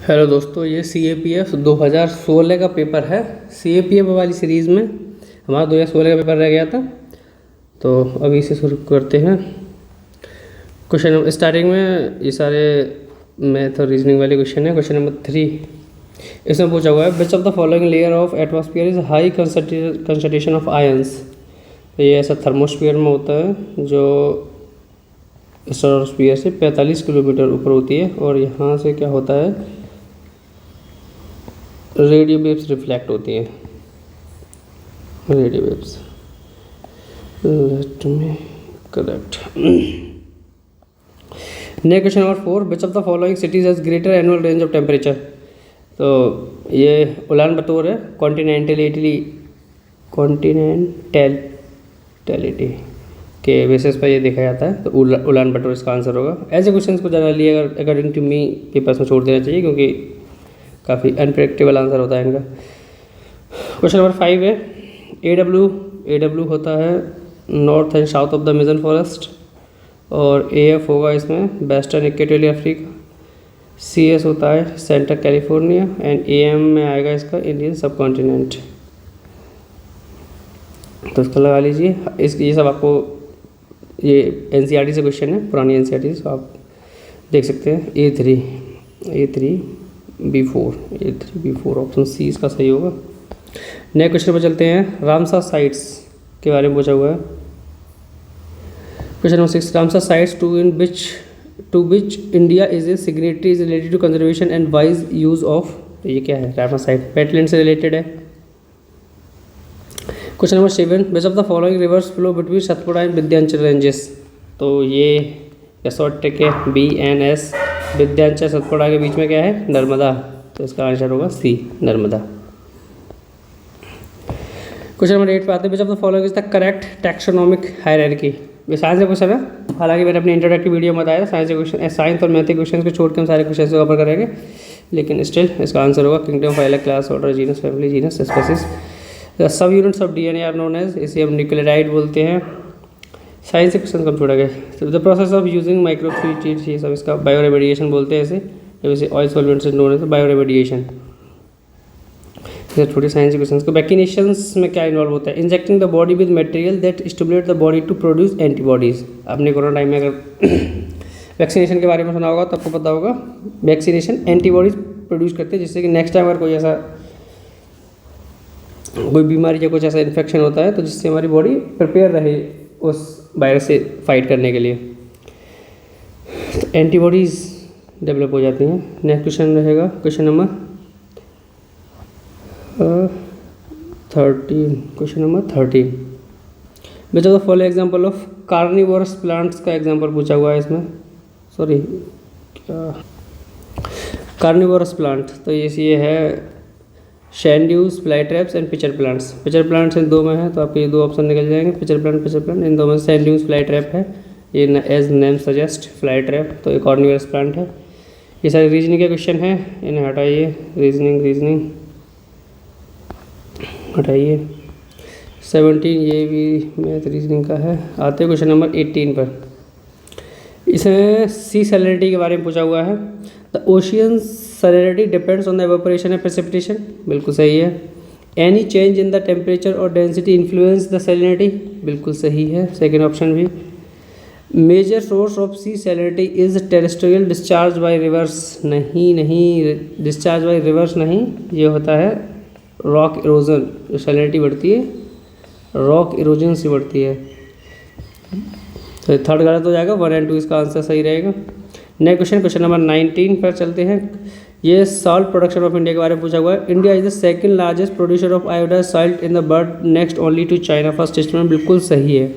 Hello दोस्तों, ये CAPF 2016 का पेपर है। CAPF वाली सीरीज़ में हमारा 2016 का पेपर रह गया था, तो अभी इसे शुरू करते हैं। क्वेश्चन स्टार्टिंग में ये सारे मैथ और रीजनिंग वाले क्वेश्चन है। क्वेश्चन नंबर 3 इसमें पूछा हुआ है, विच of the following layer of atmosphere is high concentration of ions. तो ये ऐसा थर्मोस्फीयर में होता है जो स्ट्रेटोस्फीयर से 45 किलोमीटर ऊपर होती है, और यहाँ से क्या होता है, रेडियो वेव्स रिफ्लेक्ट होती हैं। Radio waves, let me correct. Next question number 4, which of the following cities has greater annual range of temperature. तो ये उलान बतौर है कॉन्टिनेंटलिटी के बेसिस पर ये देखा जाता है, तो उलान बटोर इसका आंसर होगा। ऐसे क्वेश्चंस को जनरली अगर अकॉर्डिंग टू मी पेपर्स में छोड़ देना चाहिए, क्योंकि काफ़ी अनप्रेडिक्टेबल आंसर होता है इनका। क्वेश्चन नंबर 5 है, AW होता है north and south of the Amazon forest, और AF होगा इसमें वेस्टर्न इक्वेटोरियल अफ्रीका, CS होता है सेंट्रल कैलिफोर्निया, एंड AM में आएगा इसका इंडियन सब कॉन्टिनेंट। तो इसको लगा लीजिए। ये सब आपको ये NCERT से क्वेश्चन है, पुरानी NCERT से, आप देख सकते हैं। A3B4 ऑप्शन C इसका सही होगा। नेक्स्ट क्वेश्चन पर चलते हैं, रामसर साइट्स के बारे में पूछा हुआ है। Question number 6, Ramsar sites to which India is a signatory is related to conservation and wise use of. तो ये क्या है, रामसर साइट वेटलैंड से रिलेटेड है। Question number 7, which of the following rivers flow between Satpura and Vindhyachal ranges. तो ये short trick है, BNS। Vindhyachal Satpura के बीच में क्या है, नर्मदा। तो इसका आंसर होगा C, नर्मदा। क्वेश्चन नंबर 8 पे आते हैं, which of the following is the correct taxonomic hierarchy. ये साइंस का क्वेश्चन है, हालांकि मैंने अपने इंट्रोडक्टिव वीडियो में बताया साइंस के क्वेश्चन, साइंस और मैथ के क्वेश्चन को छोड़ के हम सारे क्वेश्चन को कवर करेंगे, लेकिन स्टिल इसका आंसर होगा kingdom, phylum, class, order, genus, family, genus, species. The सब units of DNA are known as, इसे हम न्यूक्लियोटाइड बोलते हैं। साइंस के क्वेश्चन कम छोड़ा गया। तो द प्रोसेस ऑफ यूजिंग माइक्रोफ्लूइड्स, ये सब इसका बायोरेडिएशन बोलते हैं इसे, जैसे ऑयल सॉल्वेंट्स नोन एज बायोरेडिएशन। छोटे साइंस के क्वेश्चन को, वैक्सीनेशंस में क्या इन्वॉल्व होता है, injecting the body with material that stimulate the body to produce antibodies. आपने कोरोना टाइम में अगर वैक्सीनेशन के बारे में सुना होगा तो आपको पता होगा, वैक्सीनेशन एंटीबॉडीज़ प्रोड्यूस करते हैं, जिससे कि नेक्स्ट टाइम अगर कोई बीमारी या कुछ ऐसा इन्फेक्शन होता है, तो जिससे हमारी बॉडी प्रिपेयर रहे उस वायरस से फाइट करने के लिए, तो एंटीबॉडीज़ डेवलप हो जाती हैं। नेक्स्ट क्वेश्चन रहेगा question number 13। Which of the following example of carnivorous plants का एग्जांपल पूछा हुआ है इसमें। सॉरी, कार्निवोरस प्लांट, तो ये है sundews, fly traps and pitcher plants. Pitcher plants इन दो में है, तो आपके ये दो ऑप्शन निकल जाएंगे, पिचर प्लांट इन दो में। शैंड्यूज फ्लाई ट्रैप है, ये as name suggest fly trap, तो एक कार्निवोरस प्लांट है। ये सारे रीजनिंग के क्वेश्चन हैं, इन्हें हटाइए, रीजनिंग हटाइए। 17 ये भी मैथ रीजनिंग का है। आते हैं क्वेश्चन नंबर 18 पर। इसमें सी सैलिनिटी के बारे में पूछा हुआ है। The ocean salinity depends on the evaporation and precipitation, बिल्कुल सही है। Any change in the temperature और डेंसिटी इन्फ्लुएंस द सैलिनिटी, बिल्कुल सही है, सेकेंड ऑप्शन भी। Major source of sea salinity is terrestrial discharge by rivers, नहीं, डिस्चार्ज बाय रिवर्स नहीं, ये होता है रॉक इरोजन। जो सैलिनिटी बढ़ती है रॉक इरोजन से बढ़ती है, तो थर्ड गलत हो जाएगा, 1 और 2 इसका आंसर सही रहेगा। नेक्स्ट क्वेश्चन नंबर 19 पर चलते हैं। ये सॉल्ट प्रोडक्शन ऑफ इंडिया के बारे में पूछा हुआ है। India is the second largest producer of iodised salt in the world, next only to China. First statement बिल्कुल सही है।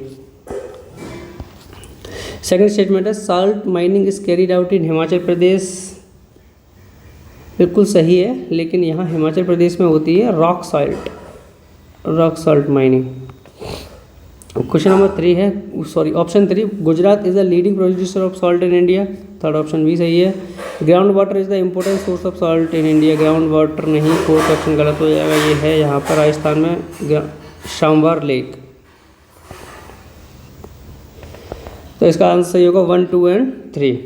सेकंड स्टेटमेंट है, salt mining is carried out in Himachal Pradesh, बिल्कुल सही है, लेकिन यहाँ हिमाचल प्रदेश में होती है rock salt mining. Question number 3 है, option 3, Gujarat is the leading producer of salt in India, third option भी सही है। Ground water is the important source of salt in India, ground water नहीं, फोर्थ ऑप्शन गलत हो जाएगा। ये है यहाँ पर राजस्थान में शाम्बर लेक, तो इसका आंसर सही होगा 1, 2 एंड 3।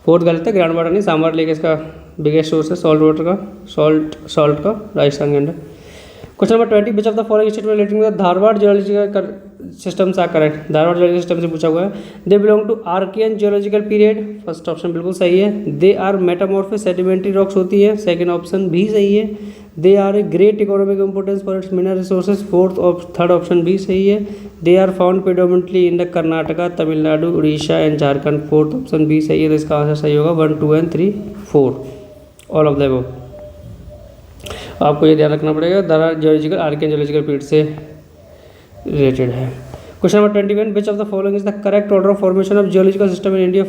फोर्थ गलत है, ग्राउंड वाटर नहीं, सांभर लेक इसका बिगेस्ट सोर्स है सॉल्ट वाटर का, सॉल्ट का राजस्थान के अंदर। Question number 20, which of the following statement relating to the Dharwar geological systems are correct. Dharwar geological system से पूछा हुआ है। They belong to archaean geological period, first option बिल्कुल सही है। They are metamorphic sedimentary rocks होती है, सेकंड ऑप्शन भी सही है। They are a great economic importance for its mineral resources, third option भी सही है। They are found predominantly in the Karnataka, Tamil Nadu, Orissa and Jharkhand, fourth option भी सही है। तो इसका आंसर सही होगा 1, 2 and 3, 4, all of the above. आपको ये ध्यान रखना पड़ेगा, Dharwar geological archaean geological period से रिलेटेड है। Question number 21, which of the following is the correct order of formation of geological system in India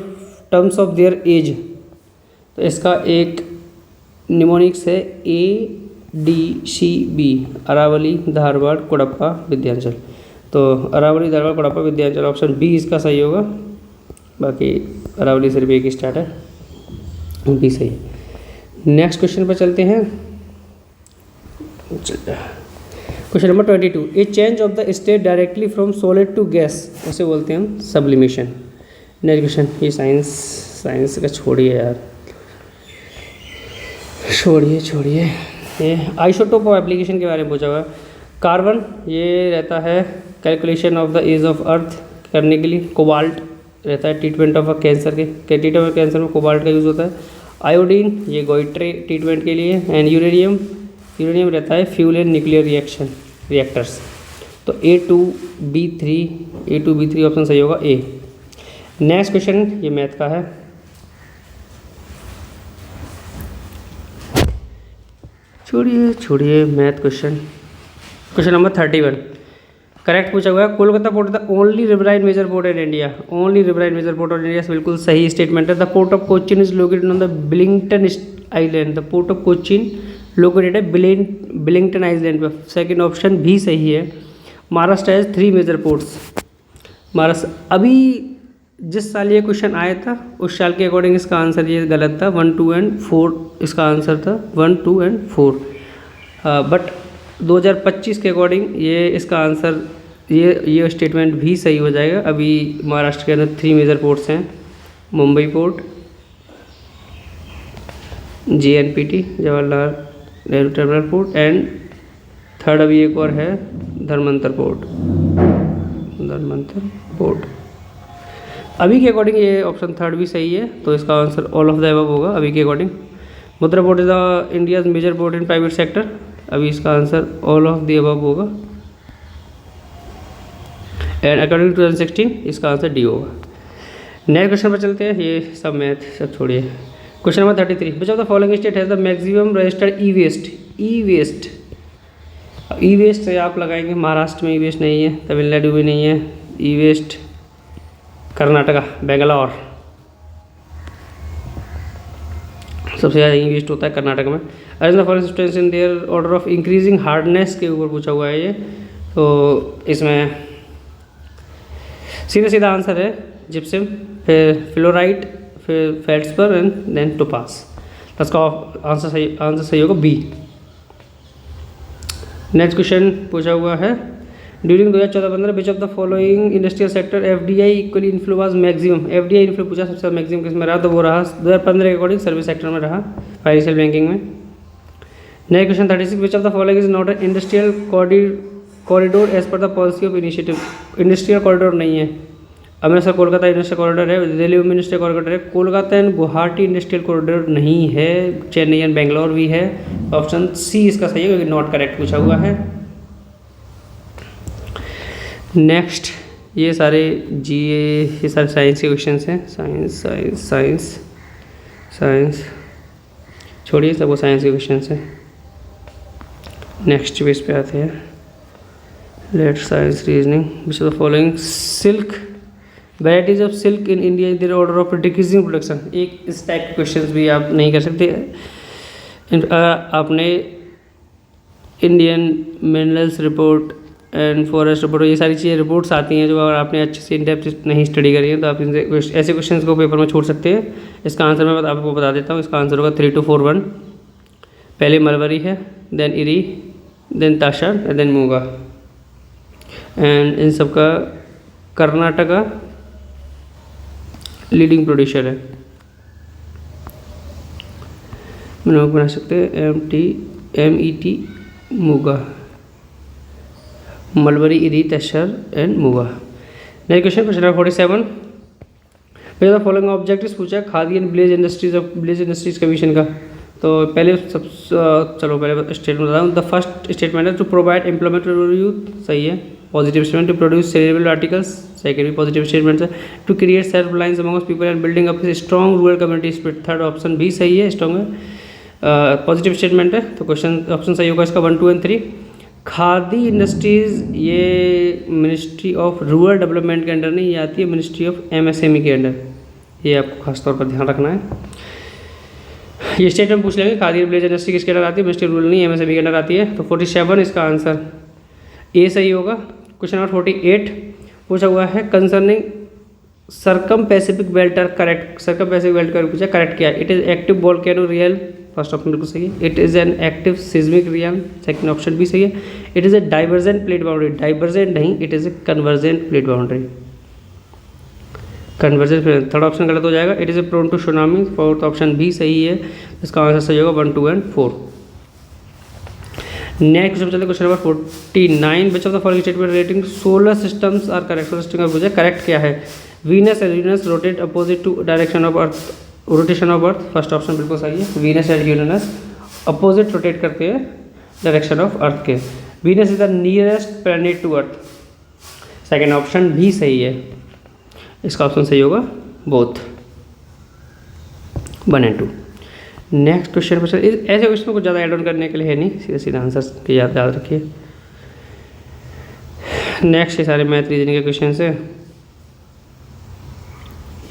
terms of their age. तो इसका एक निमोनिक्स है ADCB, अरावली, धारवाड़, कोडप्पा, विंध्याचल। तो अरावली, धारवाड़, कोडप्पा, विंध्याचल, ऑप्शन बी इसका सही होगा। बाकी अरावली सिर्फ एक स्टार्ट है, बी सही है। नेक्स्ट क्वेश्चन पर चलते हैं। Question number 22, a change of the state directly from solid to gas, उसे बोलते हैं हम सब्लिमेशन। नेक्स्ट क्वेश्चन, ये साइंस का छोड़िए यार, छोड़िए ये आइसोटोप ऑफ एप्लीकेशन के बारे में पूछा हुआ है। कार्बन ये रहता है calculation of the age of earth करने के लिए। कोबाल्ट रहता है ट्रीटमेंट ऑफ कैंसर के, ट्रीटमेंट ऑफ कैंसर में कोबाल्ट का यूज़ होता है। आयोडीन ये गोइट्रे ट्रीटमेंट के लिए। एंड यूरेनियम रहता है फ्यूल एंड न्यूक्लियर रिएक्टर्स। तो A2B3 ऑप्शन सही होगा ए। नेक्स्ट क्वेश्चन ये मैथ का है। छोड़िए मैथ क्वेश्चन नंबर 31, करेक्ट पूछा हुआ है। Kolkata port the only riverine major port in India, only riverine major port of India, बिल्कुल सही स्टेटमेंट है। The port of Cochin is located on the Willingdon island, the port of Cochin located है Willingdon island पर, second option भी सही है। Maharashtra has 3 major ports. Maharashtra अभी जिस साल ये क्वेश्चन आया था उस साल के अकॉर्डिंग इसका आंसर ये गलत था, 1, 2 एंड 4 इसका आंसर था, 1, 2 एंड 4। बट 2025 के अकॉर्डिंग ये इसका आंसर ये स्टेटमेंट भी सही हो जाएगा। अभी महाराष्ट्र के अंदर 3 मेजर पोर्ट्स हैं, Mumbai port, JNPT Jawaharlal Nehru terminal port, and third अभी एक और है धर्मांतर पोर्ट। अभी के अकॉर्डिंग ये ऑप्शन थर्ड भी सही है, तो इसका answer all of the above होगा अभी के according. Mundra port is the India's major port in private sector, अभी इसका answer all of the above होगा। एंड अकॉर्डिंग टू 2016 इसका आंसर डी होगा। नेक्स्ट क्वेश्चन पर चलते हैं, ये सब मैथ सब छोड़िए। Question number 33, which of the following state has the maximum registered e waste से आप लगाएंगे, महाराष्ट्र में ई वेस्ट नहीं है, तमिलनाडु में नहीं है ई वेस्ट, कर्नाटका, बेंगलोर सबसे ज़्यादा ई वेस्ट होता है कर्नाटक में। Arrange the following substance in their order of increasing hardness के ऊपर पूछा हुआ है ये, तो इसमें सीधा आंसर है जिप्सम, फिर फ्लोराइट, फिर फेल्ड्सपर एंड देन टोपास। तो इसका आंसर सही होगा बी। नेक्स्ट क्वेश्चन पूछा हुआ है, during 2014-15 which of the following industrial sector FDI equally inflow was maximum. FDI inflow पूछा सबसे मैक्सिमम किस में रहा, तो वो रहा 2015 के अकॉर्डिंग सर्विस सेक्टर में रहा, फाइनेंशियल बैंकिंग में। Next question 36, which of the following is not an industrial corridor as per the policy of initiative. Industrial corridor नहीं है, अमृतसर कोलकाता इंडस्ट्रियल कॉरिडोर है, दिल्ली इंडस्ट्रियल कॉरिडोर है, Kolkata and Guwahati industrial corridor नहीं है, Chennai and Bangalore भी है। ऑप्शन सी इसका सही है क्योंकि नॉट करेक्ट पूछा हुआ है। नेक्स्ट ये सारे ये सारे साइंस के क्वेश्चन हैं, साइंस छोड़िए, सब वो साइंस के क्वेश्चन हैं। नेक्स्ट पेज पे आते हैं, let science reasoning, which of the following silk varieties of silk in India is their order of decreasing production. एक इस टाइप के क्वेश्चंस भी आप नहीं कर सकते। आपने Indian minerals report and forest report, ये सारी चीज़ें रिपोर्ट्स आती हैं जो अगर आपने अच्छे से इन डेप्थ नहीं स्टडी करी है तो आप इनसे ऐसे क्वेश्चंस को पेपर में छोड़ सकते हैं। इसका आंसर मैं आपको बता देता हूँ, इसका आंसर होगा 3241। पहले मलबरी है, देन इरी, देन ताशा, देन मूंगा। एंड इन सब का कर्नाटका लीडिंग प्रोड्यूसर है। मनोक बना सकते हैं MET muga, mulberry, eri, tasar and muga. Next question number 47, the following objectives पूछा है Khadi and village industries commission का। तो पहले पहले स्टेटमेंट बता रहा हूँ। द फर्स्ट स्टेटमेंट है to provide employment to youth, सही है, positive statement. To produce saleable articles, second भी पॉजिटिव स्टेटमेंट है। To create self reliance amongst people and building up strong rural community spirit, third option भी सही है, strong है, positive statement है। तो क्वेश्चन ऑप्शन सही होगा इसका 1, 2 एंड 3। खादी इंडस्ट्रीज़ ये मिनिस्ट्री ऑफ रूरल डेवलपमेंट के अंडर नहीं, ये आती है मिनिस्ट्री ऑफ MSME के अंडर, ये आपको खास तौर पर ध्यान रखना है। ये स्टेटमेंट पूछ लेंगे, खादी विलेज इंडस्ट्री किसके अंडर आती है, मिनिस्ट्री रूरल नहीं, MSME के अंडर आती है। तो 47 इसका आंसर ए सही होगा। क्वेश्चन नंबर 48 पूछा हुआ है concerning circum pacific belt are correct, circum pacific belt का पूछा करेक्ट क्या है। It is active volcano real, first option बिल्कुल सही है। It is an active seismic real, second option भी सही है। It is a divergent plate boundary, divergent नहीं, it is a convergent plate boundary, convergent, third option गलत हो जाएगा। It is a prone to tsunami, fourth option भी सही है, इसका आंसर सही होगा 1, 2 एंड 4। नेक्स्ट क्वेश्चन चलते question number 49, which of the following statement relating solar systems are correct, solar system का पूछा करेक्ट क्या है। Venus and Uranus rotate opposite to direction of earth, rotation of earth, first option बिल्कुल सही है। Venus and Uranus opposite rotate करते हैं direction of earth के। Venus is the nearest planet to earth, second option भी सही है, इसका ऑप्शन सही होगा बोथ 1 एंड 2। नेक्स्ट क्वेश्चन पर ऐसे क्वेश्चन को ज़्यादा एड ऑन करने के लिए है नहीं, सीधा सीधा आंसर के याद रखिए। नेक्स्ट ये सारे मैथ रीजनिंग के क्वेश्चन है,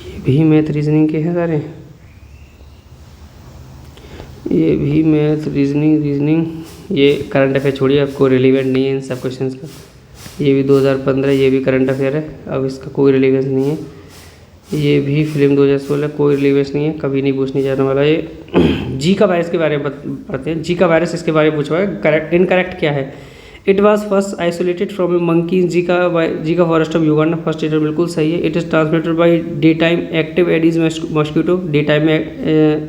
ये भी मैथ रीजनिंग के हैं सारे, ये भी मैथ रीजनिंग, ये करंट अफेयर छोड़िए, आपको रिलेवेंट नहीं है इन सब क्वेश्चन का। ये भी 2015, ये भी करंट अफेयर है, अब इसका कोई रिलेवेंस नहीं है। ये भी फिल्म 2016, कोई रिलेवेंस नहीं है, कभी नहीं पूछने जाने वाला। ये जी का वायरस के बारे में पढ़ते हैं, जी का वायरस इसके बारे में पूछा है, करेक्ट इनकरेक्ट क्या है। It was first isolated from a monkey in Zika forest of Uganda, first statement बिल्कुल सही है। It is transmitted by day time active Aedes mosquito, day time में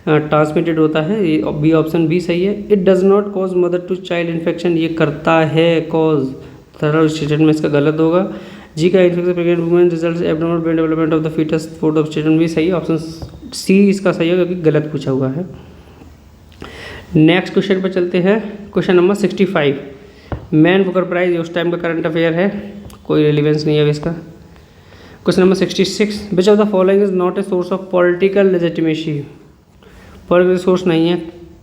ट्रांसमिटेड होता है, ये बी ऑप्शन भी सही है। It does not cause mother to child infection, ये करता है कॉज, थर्ड स्टेटमेंट में इसका गलत होगा। जी का infection pregnant women result abnormal brain development of the fetus, fourth of statement भी सही है, ऑप्शन सी इसका सही है क्योंकि गलत पूछा हुआ है। नेक्स्ट क्वेश्चन पर चलते हैं, question number 65, Man Booker prize उस टाइम का करंट अफेयर है, कोई रिलेवेंस नहीं है इसका। Question number 66, which of the following is not a source of political legitimacy, political source नहीं है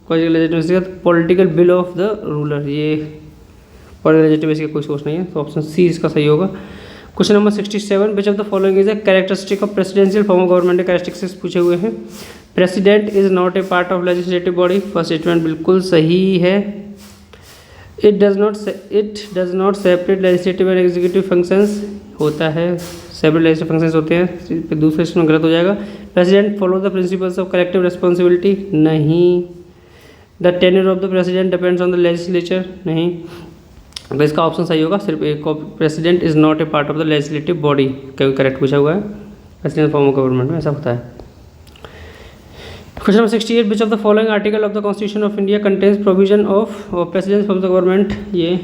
पॉलिटिकल लेजिटिमेसी का, political will of the ruler, ये पॉलिटिकल लेजिटिमेसी का कोई सोर्स नहीं है, तो ऑप्शन सी इसका सही होगा। Question number 67, which of the following is a characteristic of presidential form of government, characteristics पूछे हुए हैं। President is not a part of legislative body, first statement बिल्कुल सही है। It does not separate legislative and executive functions, होता है separate legislative functions होते हैं, दूसरे स्टेटमेंट गलत हो जाएगा। President follow the principles of collective responsibility, नहीं। The tenure of the president depends on the legislature, नहीं। तो इसका ऑप्शन सही होगा, सिर्फ एक president is not a part of the legislative body, क्योंकि करेक्ट पूछा हुआ है, प्रेसिडेंट फॉर्म ऑफ गवर्नमेंट में ऐसा होता है। Question number 68, which of the following article of the constitution of India contains provision of president form of the government, ये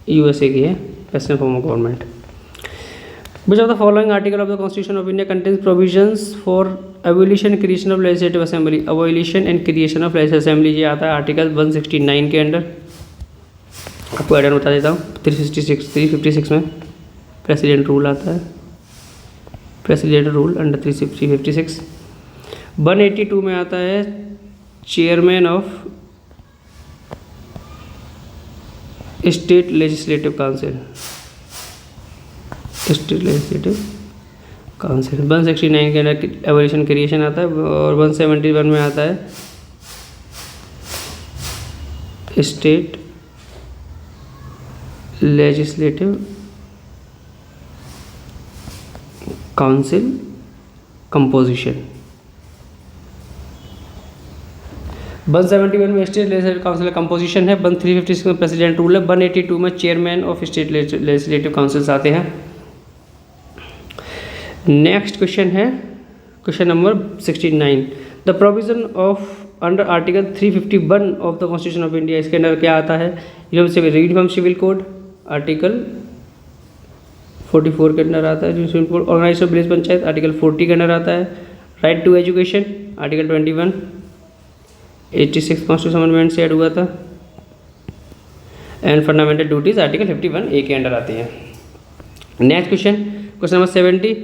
USA की है, president form of government. Which of the following article of the constitution of India contains provisions for evolution creation of legislative assembly, evolution and creation of legislative assembly, ये आता है article 169 के under. आपको Aiden बता देता हूँ, 356 में president rule आता है, प्रेसिडेंट रूल अंडर 356। 182 में आता है chairman of state legislative council, state legislative council. 169 के अंदर एवोल्यूशन क्रिएशन आता है, और 171 में आता है स्टेट लेजिस्लेटिव काउंसिल कंपोजिशन। 171 में स्टेट लेजिस्लेटिव काउंसिल कंपोजिशन है, 356 में प्रेसिडेंट रूल है, 182 में chairman of state legislative councils आते हैं। नेक्स्ट क्वेश्चन है question number 69, the provision of under article 351 of the constitution of India. इसके अंदर क्या आता है? यूनिफॉर्म सिविल कोड आर्टिकल 44 के अंदर आता है। Organisation of village panchayat article 40 के अंदर आता है। Right to education article 21 86 constitution amendment से ऐड हुआ था। And fundamental duties article 51A के अंडर आती है। Next question number 70,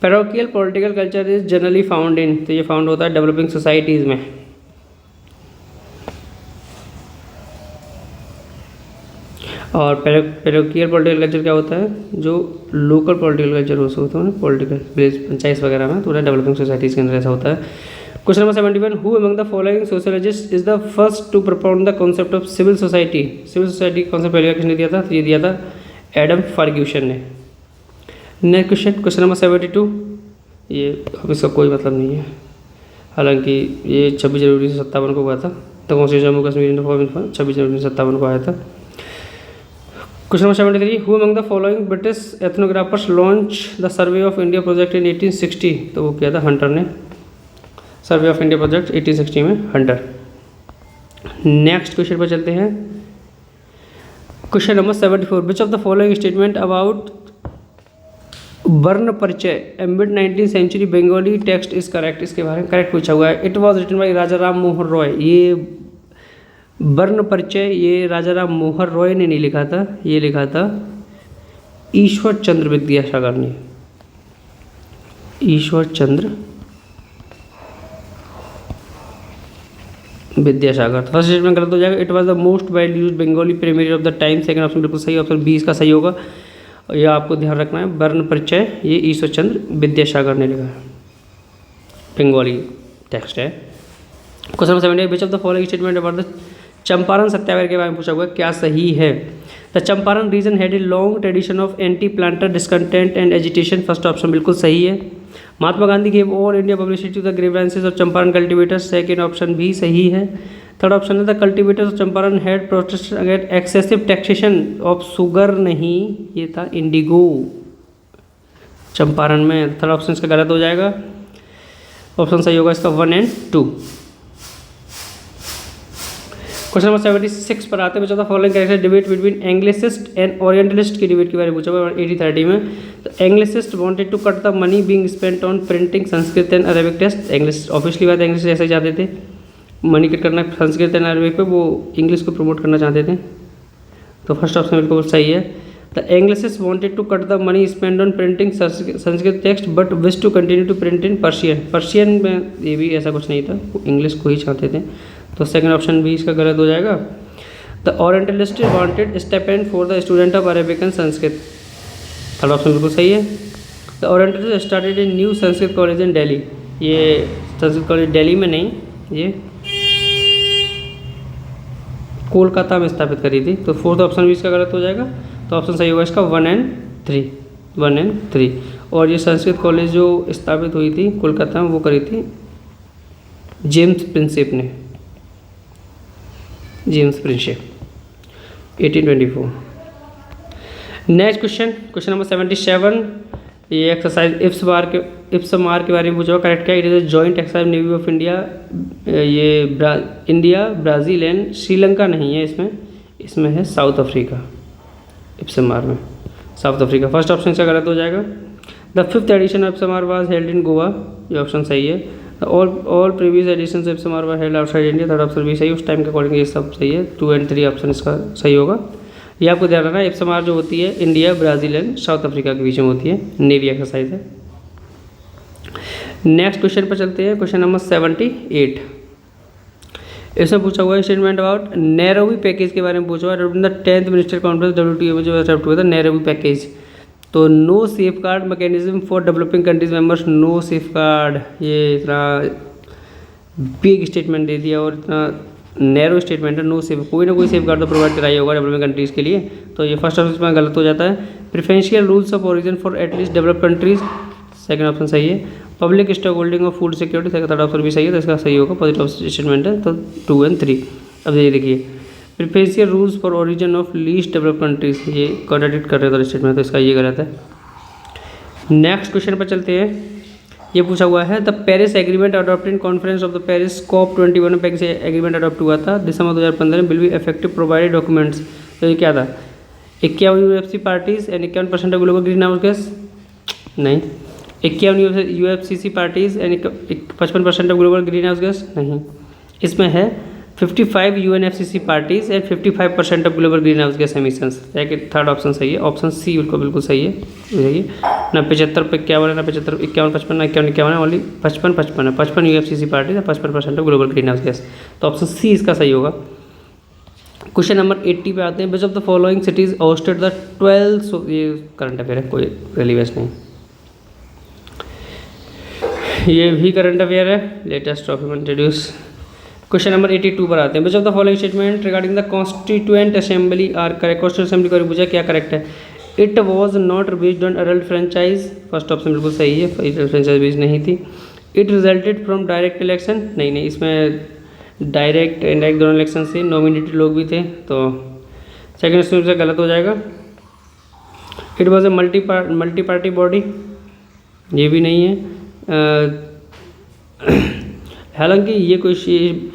parochial political culture is generally found in, तो ये फाउंड होता है डेवलपिंग सोसाइटीज़ में। और पैरोकियल पॉलिटिकल कल्चर क्या होता है? जो लोकल पॉलिटिकल कल्चर होता है ना, पॉलिटिकल विलेज पंचायत वगैरह में, तो डेवलपिंग सोसाइटीज़ के अंदर ऐसा होता है। Question number 71, who among the following sociologist is the first to propose the concept of civil society? Civil society का कॉन्सेप्ट पहले किसने दिया था? तो ये दिया था एडम फर्ग्यूसन ने। नेक्स्ट क्वेश्चन नंबर 72, ये अब इसका कोई मतलब नहीं है, हालांकि ये 26 जनवरी 1957 को हुआ था। तो कॉन्स्टिट्यूशन जम्मू कश्मीर 26 जनवरी 1957 को आया था। Question number 73, who among the following British एथनोग्राफर्स launch the survey of India project in 1860? तो वो किया था हंटर ने। सर्वे ऑफ इंडिया प्रोजेक्ट 1860 में हंटर। नेक्स्ट क्वेश्चन पर चलते हैं। Question number 74, which of the following statement about Varna Parichay mid 19th century Bengali text is correct? इसके बारे में करेक्ट पूछा हुआ है। It was written by Raja Ram Mohan Roy. ये वर्ण परिचय ये राजा राम मोहन रॉय ने नहीं लिखा था, ये लिखा था ईश्वर चंद्र विद्यासागर ने। ईश्वर चंद्र विद्यासागर। फर्स्ट स्टेटमेंट गलत हो जाएगा। It was the most widely used Bengali primer of the time. Second option बिल्कुल सही, ऑप्शन 20 का सही होगा। यह आपको ध्यान रखना है, वर्ण परिचय ये ईश्वर चंद्र विद्यासागर ने लिखा है, बंगाली टेक्स्ट है। Question number 78, which of the following statement about the Champaran Satyagraha के बारे में पूछा हुआ है, क्या सही है? The Champaran region had a long tradition of anti planter discontent and agitation. First option बिल्कुल सही है। Mahatma Gandhi gave all India publicity to the grievances of Champaran cultivators. Second option भी सही है। थर्ड ऑप्शन है the cultivators of Champaran had protested against excessive taxation of sugar. नहीं, ये था इंडिगो चंपारण में। थर्ड ऑप्शन इसका गलत हो जाएगा। ऑप्शन सही होगा इसका 1 और 2। क्वेश्चन नंबर 76 पर आते हैं। बच्चों, following character debate between Anglicist and Orientalist की डिबेट के बारे में पूछा हुआ 80-30 में। तो Anglicist wanted to cut the money being spent on printing Sanskrit and Arabic text. English obviously बात है, इंग्लिश ऐसे चाहते थे मनी कट करना संस्कृत एंड अरेबिक पे, वो इंग्लिश को प्रमोट करना चाहते थे। तो फर्स्ट ऑप्शन बिल्कुल सही है। The Anglicist wanted to cut the money spend on printing Sanskrit text but wish to continue to print in Persian. Persian में ये भी ऐसा कुछ नहीं था, इंग्लिश को ही चाहते थे। तो सेकंड ऑप्शन भी इसका गलत हो जाएगा। The orientalist wanted stipend for the student of Arabic and Sanskrit. Third option बिल्कुल सही है। The orientalist started in new Sanskrit college in Delhi. ये संस्कृत कॉलेज दिल्ली में नहीं, ये कोलकाता में स्थापित करी थी। तो फोर्थ ऑप्शन भी इसका गलत हो जाएगा। तो ऑप्शन सही होगा इसका 1 और 3। और ये संस्कृत कॉलेज जो स्थापित हुई थी कोलकाता में, वो करी थी जेम्स प्रिंसेप ने, James Prinsep 1824। Next question number 77, ये एक्सरसाइज इप्समार के बारे में पूछा हुआ। करेक्ट क्या? It is a joint exercise navy of India. ये इंडिया, ब्राज़ील एंड श्रीलंका नहीं है इसमें है साउथ अफ्रीका। इप्समार में साउथ अफ्रीका। फर्स्ट ऑप्शन इसका गलत हो जाएगा। द 5th एडिशन ऑफ इप्समार वाज हेल्ड इन गोवा। ये ऑप्शन सही है। ऑल प्रीवियस एडिशन ऑफ इप्समार was held outside India. Third option भी सही है, उस टाइम के अकॉर्डिंग ये सब सही है। 2 और 3 ऑप्शन इसका सही होगा। ये आपको ध्यान रखना है, इप्समार जो होती है India, Brazil and south Africa के बीच में होती है, नेवी एक्सरसाइज है। नेक्स्ट क्वेश्चन पर चलते हैं। क्वेश्चन नंबर 78, इसमें पूछा हुआ है स्टेटमेंट अबाउट नैरोबी पैकेज के बारे में पूछा हुआ है। The 10th minister conference WTO में जो एक्सेप्ट हुआ था नैरोबी पैकेज। तो no safeguard mechanism for developing countries members. No safeguard, ये इतना बिग स्टेटमेंट दे दिया और इतना नैरो स्टेटमेंट है। नो सेफ, कोई ना कोई सेफ गार्ड तो प्रोवाइड कराई होगा डेवलपिंग कंट्रीज़ के लिए। तो ये फर्स्ट ऑप्शन में गलत हो जाता है। Preferential rules of origin for at least developed countries. Second option सही है। Public stock holding of food security. Third option भी सही है, तो इसका सही होगा, पॉजिटिव स्टेटमेंट है। तो 2 और 3। अब ये देखिए, preferential rules for origin of least developed countries, ये कॉन्ट्राडिक्ट कर रहे थे स्टेटमेंट, तो इसका ये गलत है। नेक्स्ट क्वेश्चन पर चलते हैं। ये पूछा हुआ है the Paris agreement adopted in conference of the Paris COP21 में पेरिस एग्रीमेंट अडॉप्ट हुआ था दिसंबर 2015 में, will be effective provided documents. तो ये क्या था, 51 UFC parties and 51% of global greenhouse gas, नहीं। 51 UFCCC parties and 55% of global greenhouse gas, नहीं। इसमें है 55 UNFCCC parties and 55% of global greenhouse gas emissions. Third option सही है, ऑप्शन सी बिल्कुल सही है। ना 75 पे 51 है, ना 75 51 55 ना 51 51 है, ओनली 55 55 है। 55 यूएफसीसी पार्टीज है, 55% of global greenhouse gas. तो ऑप्शन सी इसका सही होगा। क्वेश्चन नंबर 80 पे आते हैं। Which of the following cities hosted the 12, ये करंट अफेयर है, कोई रेलिवेंस नहीं। ये भी करंट अफेयर है, latest document introduce. Question number 82 पर आते हैं। Which of the following statement regarding the constituent assembly are correct. Constituent assembly को पूछा क्या करेक्ट है। It was not based on adult franchise, first option बिल्कुल सही है, फ्रेंचाइज बेस्ड नहीं थी। It resulted from direct election, नहीं, इसमें डायरेक्ट इनडायरेक्ट दोनों इलेक्शन से नॉमिनेटेड लोग भी थे, तो सेकेंड ऑप्शन से गलत हो जाएगा। It was a multi party body, ये भी नहीं है। हालांकि ये कोई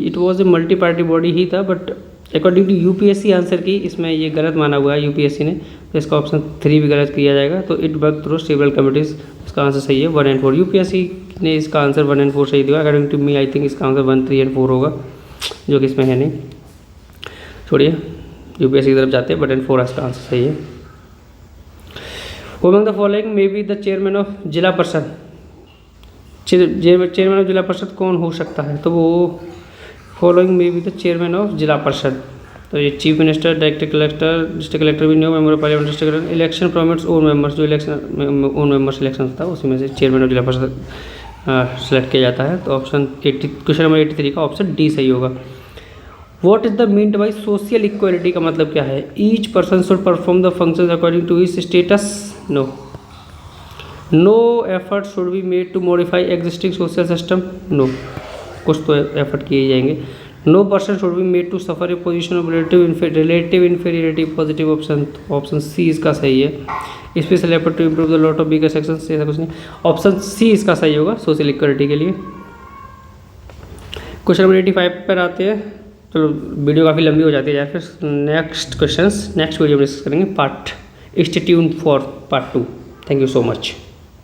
it was a multi party body ही था, but according to UPSC answer key इसमें ये गलत माना हुआ है यूपीएससी ने, तो इसका ऑप्शन 3 भी गलत किया जाएगा। तो it work through several committees, इसका आंसर सही है 1 और 4। यूपीएससी ने इसका आंसर 1 और 4 सही दिया। According to me I think इसका आंसर 1 3 और 4 होगा, जो कि इसमें है नहीं। छोड़िए, यूपीएससी की तरफ जाते हैं, 1 और 4 इसका आंसर सही है। Among the following may be the chairman of जिला परिषद, चेयरमैन ऑफ जिला परिषद कौन हो सकता है। तो वो फॉलोइंग में भी द चेयरमैन ऑफ जिला परिषद, तो ये chief minister, director collector, district collector भी नहीं हो, member of parliament, district collector, election permits own members, जो इलेक्शन ओन मेंबर्स इलेक्शन होता है उसी में से चेयरमैन ऑफ जिला परिषद सेलेक्ट किया जाता है। तो ऑप्शन 80, क्वेश्चन नंबर 83 का ऑप्शन डी सही होगा। What is the meant by social equality का मतलब क्या है। Each person should perform the function according to his status, no. No effort should be made to modify existing social system, no, कुछ तो effort किए जाएंगे। No person should be made to suffer a position of relative inferiority, positive option, option C इसका सही है। Special effort to improve the lot of weaker sections, ऐसा कुछ नहीं, ऑप्शन सी इसका सही होगा सोशल इक्वलिटी के लिए। क्वेश्चन नंबर 85 पर आते हैं। चलो वीडियो काफ़ी लंबी हो जाती है यार, फिर नेक्स्ट क्वेश्चन नेक्स्ट वीडियो में डिस्कस करेंगे part. Stay tuned for part 2। Thank you so much.